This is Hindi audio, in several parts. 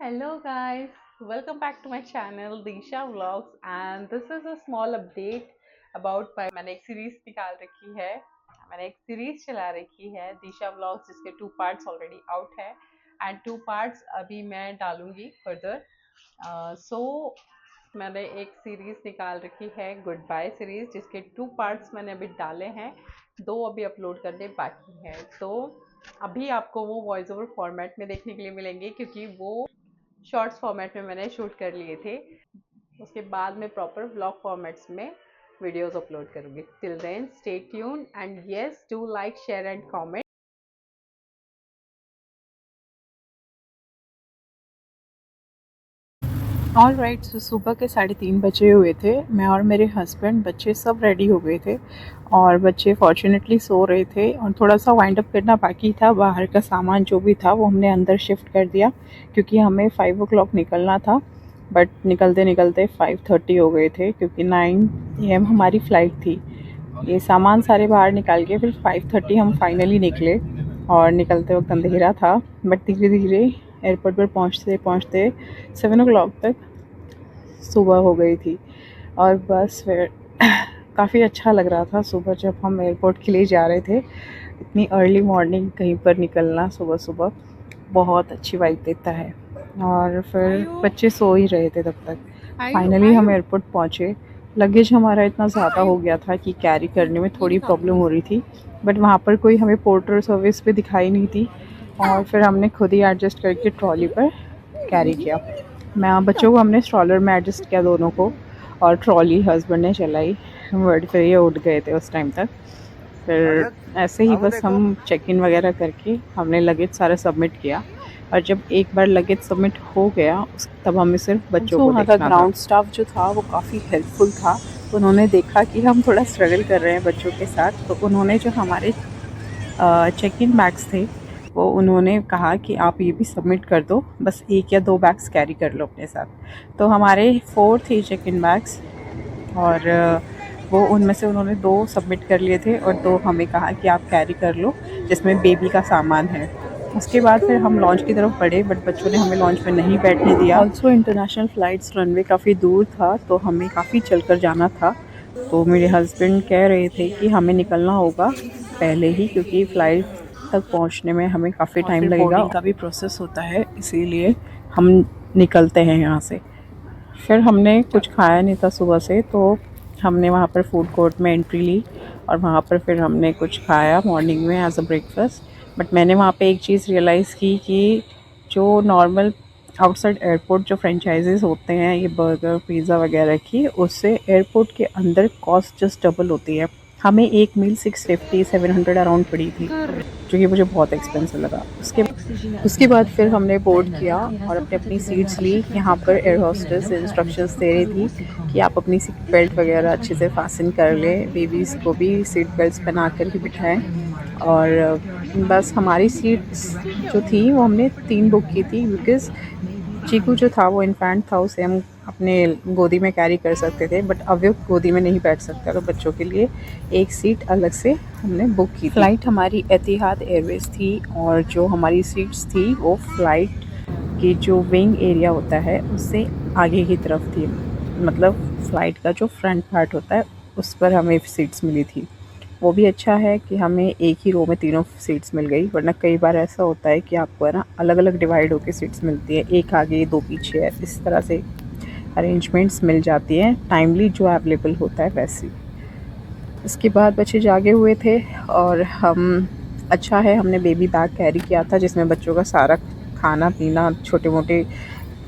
Hello guys, welcome back to my channel Disha Vlogs and this is a small update about मैंने एक सीरीज निकाल रखी है। मैंने एक सीरीज चला रखी है दिशा व्लॉग्स जिसके 2 पार्ट्स ऑलरेडी आउट है एंड 2 पार्ट्स अभी मैं डालूंगी फर्दर। सो मैंने एक सीरीज निकाल रखी है गुड बाय सीरीज जिसके 2 पार्ट्स मैंने अभी डाले हैं, 2 अभी अपलोड करने बाकी हैं। तो अभी आपको वो वॉइस ओवर फॉर्मेट में देखने के लिए मिलेंगे क्योंकि वो शॉर्ट्स फॉर्मेट में मैंने शूट कर लिए थे। उसके बाद मैं प्रॉपर व्लॉग फॉर्मेट्स में वीडियोस अपलोड करूँगी। Till then stay tuned and yes do like share and comment. All right. So सुबह के 3:30 बजे हुए थे। मैं और मेरे हस्बैंड बच्चे सब रेडी हो गए थे और बच्चे फॉर्चुनेटली सो रहे थे और थोड़ा सा वाइंड अप करना बाकी था। बाहर का सामान जो भी था वो हमने अंदर शिफ्ट कर दिया क्योंकि हमें 5 o'clock निकलना था, बट निकलते निकलते 5:30 हो गए थे क्योंकि 9 AM हमारी फ़्लाइट थी। ये सामान सारे बाहर निकाल के फिर 5:30 हम फाइनली निकले और निकलते वक्त अंधेरा था, बट धीरे धीरे एयरपोर्ट पर पहुँचते पहुँचते 7 o'clock तक सुबह हो गई थी। और बस फिर काफ़ी अच्छा लग रहा था सुबह जब हम एयरपोर्ट के लिए जा रहे थे। इतनी अर्ली मॉर्निंग कहीं पर निकलना सुबह सुबह बहुत अच्छी वाइब देता है। और फिर बच्चे सो ही रहे थे तब तक। फाइनली हम एयरपोर्ट पहुँचे। लगेज हमारा इतना ज़्यादा हो गया था कि कैरी करने में थोड़ी प्रॉब्लम हो रही थी, बट वहाँ पर कोई हमें पोर्टर सर्विस भी दिखाई नहीं थी और फिर हमने खुद ही एडजस्ट करके ट्रॉली पर कैरी किया। मैं बच्चों को हमने स्ट्रॉलर में एडजस्ट किया दोनों को, और ट्रॉली हस्बैंड ने चलाई। बट फिर ये उठ गए थे उस टाइम तक। फिर ऐसे ही बस हम चेक इन वगैरह करके हमने लगेज सारा सबमिट किया, और जब एक बार लगेज सबमिट हो गया तब हमें सिर्फ बच्चों को देखना था। ग्राउंड स्टाफ जो था वो काफ़ी हेल्पफुल था। उन्होंने देखा कि हम थोड़ा स्ट्रगल कर रहे हैं बच्चों के साथ, तो उन्होंने जो हमारे चेक इन बैग्स थे वो उन्होंने कहा कि आप ये भी सबमिट कर दो, बस 1 या 2 बैग्स कैरी कर लो अपने साथ। तो हमारे 4 थे चेक इन बैग्स, और वो उनमें से उन्होंने 2 सबमिट कर लिए थे और 2 हमें कहा कि आप कैरी कर लो जिसमें बेबी का सामान है। उसके बाद फिर हम लॉन्च की तरफ बढ़े, बट बच्चों ने हमें लॉन्च में नहीं बैठने दिया। ऑल्सो इंटरनेशनल फ़्लाइट्स रनवे काफ़ी दूर था तो हमें काफ़ी चलकर जाना था। तो मेरे हस्बैंड कह रहे थे कि हमें निकलना होगा पहले ही क्योंकि फ़्लाइट तक पहुंचने में हमें काफ़ी टाइम लगेगा। बोर्डिंग का भी प्रोसेस होता है, इसीलिए हम निकलते हैं यहाँ से। फिर हमने कुछ खाया नहीं था सुबह से, तो हमने वहाँ पर फूड कोर्ट में एंट्री ली और वहाँ पर फिर हमने कुछ खाया मॉर्निंग में एज अ ब्रेकफास्ट। बट मैंने वहाँ पे एक चीज़ रियलाइज़ की कि जो नॉर्मल आउटसाइड एयरपोर्ट जो फ्रेंचाइजीज़ होते हैं ये बर्गर पिज़्ज़ा वगैरह की, उससे एयरपोर्ट के अंदर कॉस्ट जस्ट डबल होती है। हमें एक मील 650-700 अराउंड पड़ी थी, जो कि मुझे बहुत एक्सपेंसिव लगा। उसके बाद फिर हमने बोर्ड किया और अपनी अपनी सीट्स ली। यहाँ पर एयर होस्टेस इंस्ट्रक्शंस दे रही थी कि आप अपनी सीट बेल्ट वगैरह अच्छे से फास्टन कर लें, बेबीज़ को भी सीट बेल्ट्स पहना कर ही बिठाएं। और बस हमारी सीट्स जो थी वो हमने 3 बुक की थी बिकॉज़ चीकू जो था वो इन्फेंट था, उसे हम अपने गोदी में कैरी कर सकते थे, बट अव्यव गोदी में नहीं बैठ सकता, तो बच्चों के लिए एक सीट अलग से हमने बुक की। फ़्लाइट हमारी एतिहाद एयरवेज़ थी और जो हमारी सीट्स थी वो फ़्लाइट की जो विंग एरिया होता है उससे आगे की तरफ थी, मतलब फ़्लाइट का जो फ्रंट पार्ट होता है उस पर हमें सीट्स मिली थी। वो भी अच्छा है कि हमें एक ही रो में तीनों सीट्स मिल गई, वरना कई बार ऐसा होता है कि आपको है ना अलग अलग डिवाइड होकर सीट्स मिलती है, एक आगे 2 पीछे है, इस तरह से अरेंजमेंट्स मिल जाती हैं टाइमली जो अवेलेबल होता है वैसे। इसके बाद बच्चे जागे हुए थे और हम अच्छा है हमने बेबी बैग कैरी किया था जिसमें बच्चों का सारा खाना पीना छोटे मोटे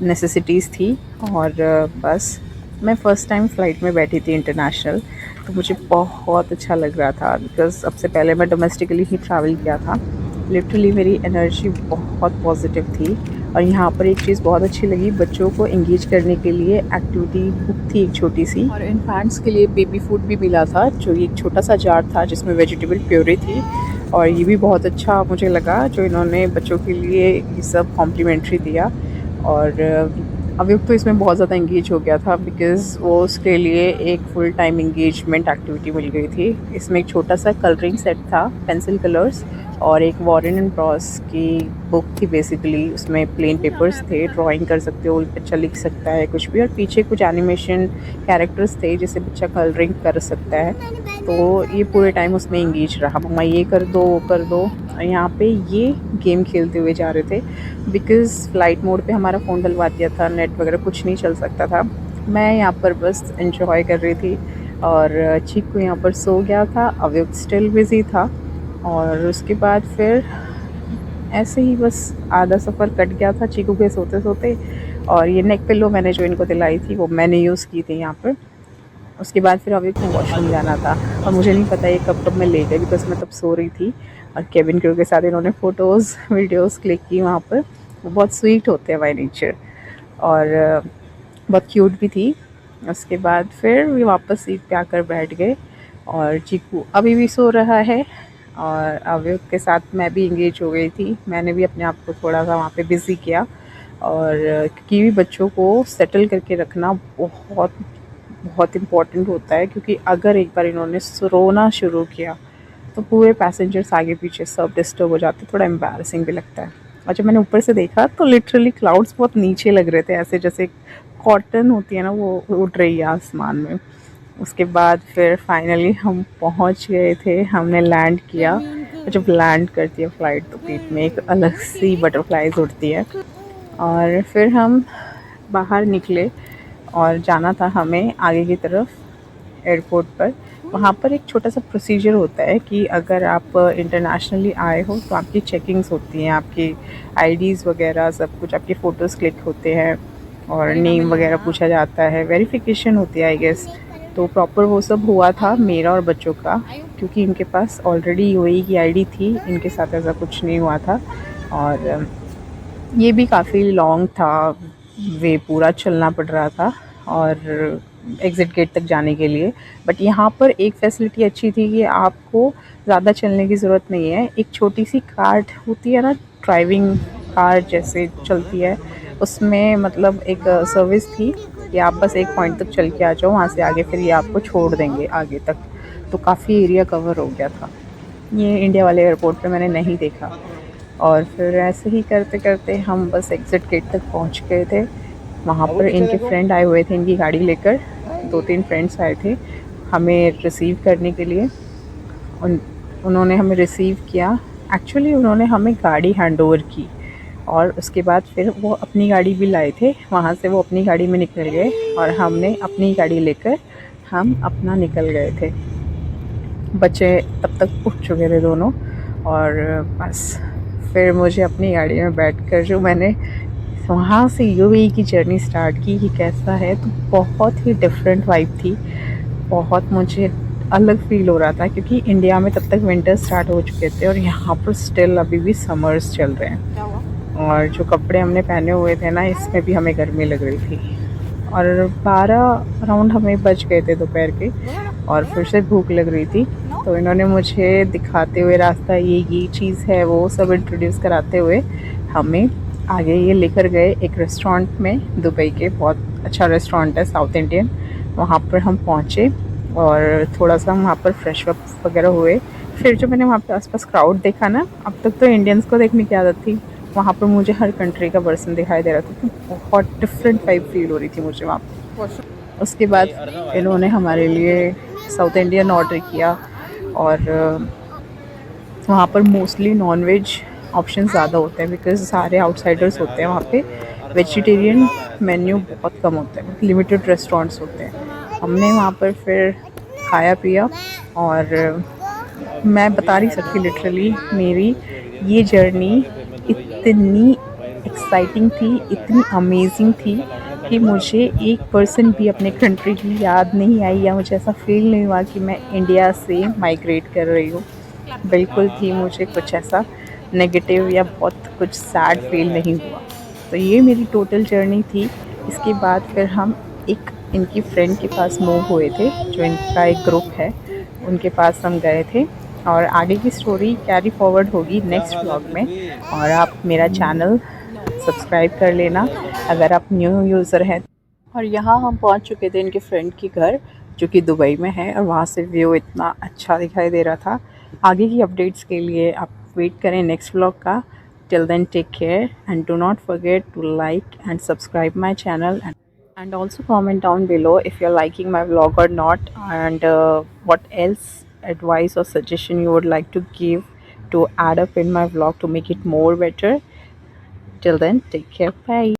नेसेसिटीज़ थी। और बस मैं फ़र्स्ट टाइम फ़्लाइट में बैठी थी इंटरनेशनल, तो मुझे बहुत अच्छा लग रहा था बिकॉज़ सबसे पहले मैं डोमेस्टिकली ही ट्रैवल किया था। लिटरली मेरी एनर्जी बहुत पॉजिटिव थी। और यहाँ पर एक चीज़ बहुत अच्छी लगी, बच्चों को इंगेज करने के लिए एक्टिविटी बुक थी एक छोटी सी, और इन्फेंट्स के लिए बेबी फूड भी मिला था जो एक छोटा सा जार था जिसमें वेजिटेबल प्योरी थी। और ये भी बहुत अच्छा मुझे लगा जो इन्होंने बच्चों के लिए ये सब कॉम्प्लीमेंट्री दिया। और अभियुक्त तो इसमें बहुत ज़्यादा इंगेज हो गया था बिकॉज़ वो उसके लिए एक फुल टाइम इंगेजमेंट एक्टिविटी मिल गई थी। इसमें एक छोटा सा कलरिंग सेट था, पेंसिल कलर्स, और एक वॉरेन एंड रॉस की बुक थी बेसिकली। उसमें प्लेन पेपर्स थे, ड्राइंग कर सकते हो, बच्चा लिख सकता है कुछ भी, और पीछे कुछ एनिमेशन कैरेक्टर्स थे जिसे बच्चा कलरिंग कर सकता है। तो ये पूरे टाइम उसमें इंगेज रहा, मम्मा ये कर दो वो कर दो। और यहाँ पे ये गेम खेलते हुए जा रहे थे बिकॉज़ फ़्लाइट मोड पे हमारा फ़ोन डलवा दिया था, नेट वगैरह कुछ नहीं चल सकता था। मैं यहाँ पर बस एन्जॉय कर रही थी और चीकू यहाँ पर सो गया था, अव्यक्त स्टिल बिज़ी था। और उसके बाद फिर ऐसे ही बस आधा सफ़र कट गया था चीकू के सोते-सोते। और ये नेक पिलो मैंने जो इनको दिलाई थी वो मैंने यूज़ की थी यहाँ पर। उसके बाद फिर अभी को वॉशरूम जाना था और मुझे नहीं पता ये कब कब मैं ले गई बिकॉज़ मैं तब सो रही थी। और केविन क्रू के साथ इन्होंने फ़ोटोज़ वीडियोज़ क्लिक की वहाँ पर। वो बहुत स्वीट होते हैं बाय नेचर, और बहुत क्यूट भी थी। उसके बाद फिर ये वापस सीट पे आकर बैठ गए और चीकू अभी भी सो रहा है। और अवयव के साथ मैं भी इंगेज हो गई थी, मैंने भी अपने आप को थोड़ा सा वहाँ पे बिज़ी किया। और क्योंकि बच्चों को सेटल करके रखना बहुत बहुत इम्पॉर्टेंट होता है, क्योंकि अगर एक बार इन्होंने रोना शुरू किया तो पूरे पैसेंजर्स आगे पीछे सब डिस्टर्ब हो जाते, थोड़ा एम्बैरसिंग भी लगता है। और जब मैंने ऊपर से देखा तो लिटरली क्लाउड्स बहुत नीचे लग रहे थे, ऐसे जैसे कॉटन होती है ना वो उड़ रही है आसमान में। उसके बाद फिर फाइनली हम पहुंच गए थे, हमने लैंड किया। और जब लैंड करती है फ़्लाइट तो पीठ में एक अलग सी बटरफ्लाइज उड़ती है। और फिर हम बाहर निकले और जाना था हमें आगे की तरफ एयरपोर्ट पर। वहाँ पर एक छोटा सा प्रोसीजर होता है कि अगर आप इंटरनेशनली आए हो तो आपकी चेकिंग्स होती हैं, आपकी आईडीज़ वगैरह सब कुछ, आपके फ़ोटोज़ क्लिक होते हैं और नेम वगैरह पूछा जाता है, वेरिफिकेशन होती है आई गेस। तो प्रॉपर वो सब हुआ था मेरा और बच्चों का, क्योंकि इनके पास ऑलरेडी यूएई की आईडी थी, इनके साथ ऐसा कुछ नहीं हुआ था। और ये भी काफ़ी लॉन्ग था, वे पूरा चलना पड़ रहा था और एग्ज़िट गेट तक जाने के लिए। बट यहाँ पर एक फैसिलिटी अच्छी थी कि आपको ज़्यादा चलने की ज़रूरत नहीं है। एक छोटी सी कार्ट होती है ना, ड्राइविंग कार जैसे चलती है, उसमें मतलब एक सर्विस थी कि आप बस एक पॉइंट तक चल के आ जाओ, वहाँ से आगे फिर ये आपको छोड़ देंगे आगे तक। तो काफ़ी एरिया कवर हो गया था। ये इंडिया वाले एयरपोर्ट पे मैंने नहीं देखा। और फिर ऐसे ही करते करते हम बस एग्ज़िट गेट तक पहुंच गए थे। वहाँ पर इनके फ्रेंड आए हुए थे, इनकी गाड़ी लेकर 2-3 फ्रेंड्स आए थे हमें रिसीव करने के लिए। उन्होंने हमें रिसीव किया। एक्चुअली उन्होंने हमें गाड़ी हैंडओवर की और उसके बाद फिर वो अपनी गाड़ी भी लाए थे। वहाँ से वो अपनी गाड़ी में निकल गए और हमने अपनी गाड़ी लेकर हम अपना निकल गए थे। बच्चे तब तक उठ चुके थे दोनों। और बस फिर मुझे अपनी गाड़ी में बैठकर जो मैंने वहाँ से यूएई की जर्नी स्टार्ट की कि कैसा है, तो बहुत ही डिफरेंट वाइब थी। बहुत मुझे अलग फील हो रहा था क्योंकि इंडिया में तब तक विंटर स्टार्ट हो चुके थे और यहाँ पर स्टिल अभी भी समर्स चल रहे हैं। और जो कपड़े हमने पहने हुए थे ना, इसमें भी हमें गर्मी लग रही थी। और 12 अराउंड हमें बज गए थे दोपहर के और फिर से भूख लग रही थी। तो इन्होंने मुझे दिखाते हुए रास्ता, ये चीज़ है वो सब इंट्रोड्यूस कराते हुए हमें आगे ये लेकर गए एक रेस्टोरेंट में। दुबई के बहुत अच्छा रेस्टोरेंट है, साउथ इंडियन। वहाँ पर हम पहुँचे और थोड़ा सा वहाँ पर फ्रेश अप वगैरह हुए। फिर जो मैंने वहाँ पे आसपास क्राउड देखा ना, अब तक तो इंडियंस को देखने की आदत थी, वहाँ पर मुझे हर कंट्री का पर्सन दिखाई दे रहा था, तो बहुत डिफरेंट वाइब फील हो रही थी मुझे वहाँ पर। उसके बाद इन्होंने हमारे लिए साउथ इंडियन ऑर्डर किया और वहाँ पर मोस्टली नॉन-वेज ऑप्शन ज़्यादा होते हैं बिकॉज़ सारे आउटसाइडर्स होते हैं वहाँ पे। वेजिटेरियन मेन्यू बहुत कम होता है, लिमिटेड रेस्टोरेंट्स होते हैं। हमने वहाँ पर फिर खाया पिया और मैं बता नहीं सकती लिटरली मेरी ये जर्नी इतनी एक्साइटिंग थी, इतनी अमेजिंग थी कि मुझे एक पर्सन भी अपने कंट्री की याद नहीं आई या मुझे ऐसा फील नहीं हुआ कि मैं इंडिया से माइग्रेट कर रही हूँ। बिल्कुल थी, मुझे कुछ ऐसा नेगेटिव या बहुत कुछ सैड फील नहीं हुआ। तो ये मेरी टोटल जर्नी थी। इसके बाद फिर हम एक इनकी फ्रेंड के पास मूव हुए थे, जो इनका एक ग्रुप है, उनके पास हम गए थे। और आगे की स्टोरी कैरी फॉरवर्ड होगी नेक्स्ट व्लॉग में। और आप मेरा चैनल सब्सक्राइब कर लेना अगर आप न्यू यूज़र हैं। और यहाँ हम पहुँच चुके थे इनके फ्रेंड के घर, जो कि दुबई में है, और वहाँ से व्यू इतना अच्छा दिखाई दे रहा था। आगे की अपडेट्स के लिए आप वेट करें नेक्स्ट व्लॉग का। Till then take care and do not forget to like and subscribe my channel, and also comment down below if you're liking my vlog or not, and what else advice or suggestion you would like to give to add up in my vlog to make it more better. Till then, take care, bye.